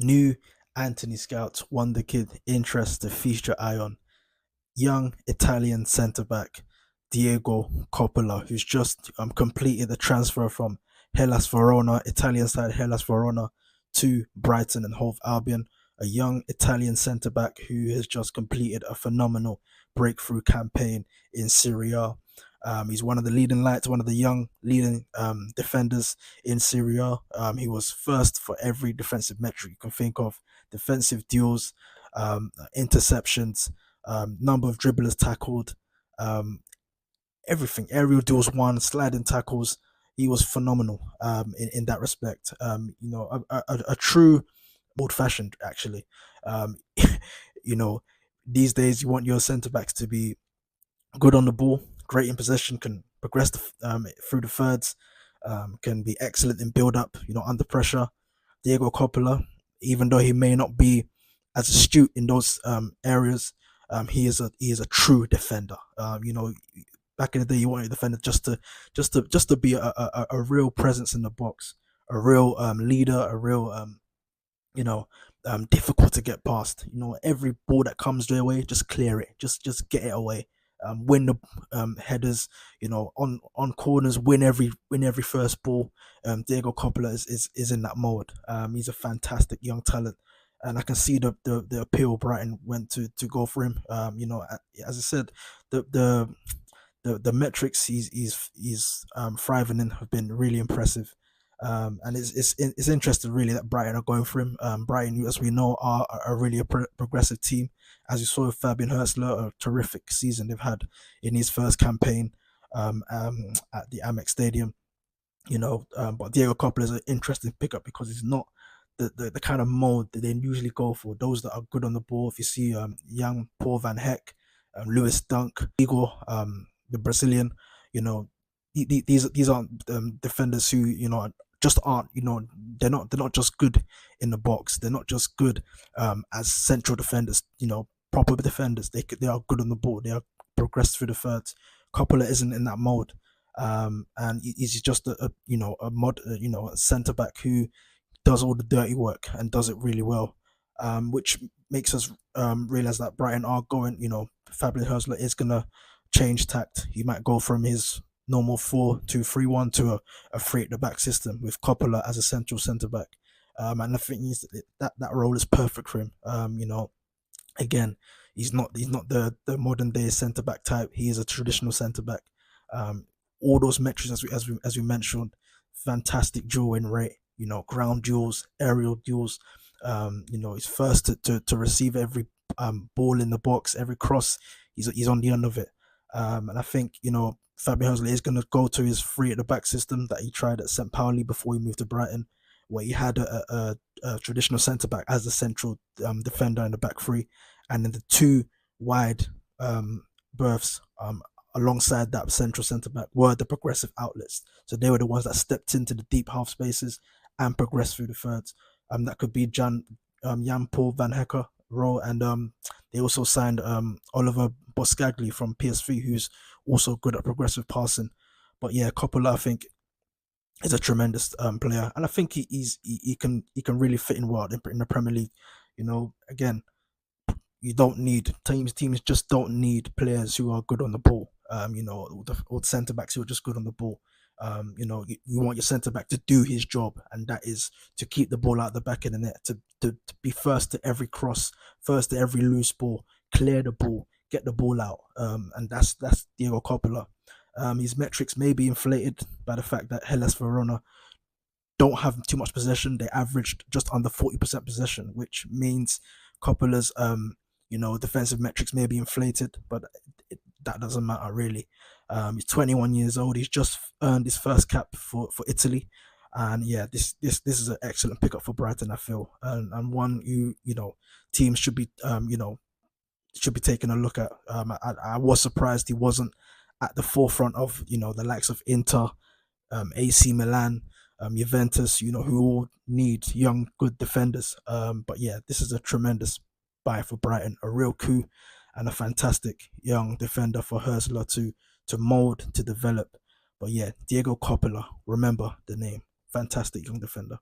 New Anthony Scout Wonderkid Interest to feast your eye on. Young Italian centre back Diego Coppola, who's just completed the transfer from Hellas Verona, Italian side Hellas Verona, to Brighton and Hove Albion. A young Italian centre back who has just completed a phenomenal breakthrough campaign in Serie A. He's one of the leading lights, one of the young leading defenders in Serie A. He was first for every defensive metric you can think of: defensive duels, interceptions, number of dribblers tackled, um, everything. Aerial duels won, sliding tackles. He was phenomenal in that respect. A true old fashioned actually. Um, you know, these days you want your centre backs to be good on the ball, great in possession, can progress through the thirds, can be excellent in build up. Under pressure. Diego Coppola, even though he may not be as astute in those areas, he is a true defender. Back in the day, you wanted a defender just to be a real presence in the box, a real leader, a real you know, difficult to get past. Every ball that comes their way, just clear it, just get it away. Win the headers, on corners, win every first ball. Diego Coppola is in that mode. He's a fantastic young talent, and I can see the appeal Brighton went to go for him. As I said, the the the metrics he's thriving in have been really impressive. And it's interesting really that Brighton are going for him. Brighton, as we know, are a really progressive team. As you saw with Fabian Hurstler, a terrific season they've had in his first campaign at the Amex Stadium. But Diego Coppola is an interesting pickup because he's not the kind of mold that they usually go for. Those that are good on the ball. If you see young Paul Van Heck, Lewis Dunk, Igor, the Brazilian, these aren't defenders who just aren't they're not just good in the box. They're not just good as central defenders. Proper defenders. They are good on the ball. They are progressed through the thirds. Coppola isn't in that mode. And he's just a centre back who does all the dirty work and does it really well, which makes us realize that Brighton are going. Fabian Hurstler is gonna change tact. He might go from his normal 4-2-3-1 to a three at the back system with Coppola as a central centre back. And I think that role is perfect for him. Again, he's not the modern day centre back type. He is a traditional centre back. Um, all those metrics as we mentioned, fantastic duel win rate. Ground duels, aerial duels. He's first to receive every ball in the box, every cross. He's on the end of it. And I think Fabian Hursley is going to go to his three at the back system that he tried at St. Pauli before he moved to Brighton, where he had a traditional centre back as the central defender in the back three, and then the two wide berths alongside that central centre back were the progressive outlets. So they were the ones that stepped into the deep half spaces and progressed through the thirds. That could be Jan Paul Van Hecker role, and they also signed Oliver Boscagli from PSV, who's also good at progressive passing. But yeah, Coppola, I think, is a tremendous player, and I think he can really fit in well in the Premier League. Again, you don't need teams just don't need players who are good on the ball. Or the centre backs who are just good on the ball. You want your centre back to do his job, and that is to keep the ball out the back of the net, to be first to every cross, first to every loose ball, clear the ball, get the ball out. And that's Diego Coppola. His metrics may be inflated by the fact that Hellas Verona don't have too much possession. They averaged just under 40% possession, which means Coppola's defensive metrics may be inflated, but that doesn't matter really. He's 21 years old. He's just earned his first cap for Italy, and yeah, this is an excellent pickup for Brighton, I feel, and one teams should be taking a look at. I was surprised he wasn't at the forefront of the likes of Inter, AC Milan, Juventus, who all need young, good defenders. But yeah, this is a tremendous buy for Brighton, a real coup, and a fantastic young defender for Hurstler to mold, to develop. But yeah, Diego Coppola, remember the name, fantastic young defender.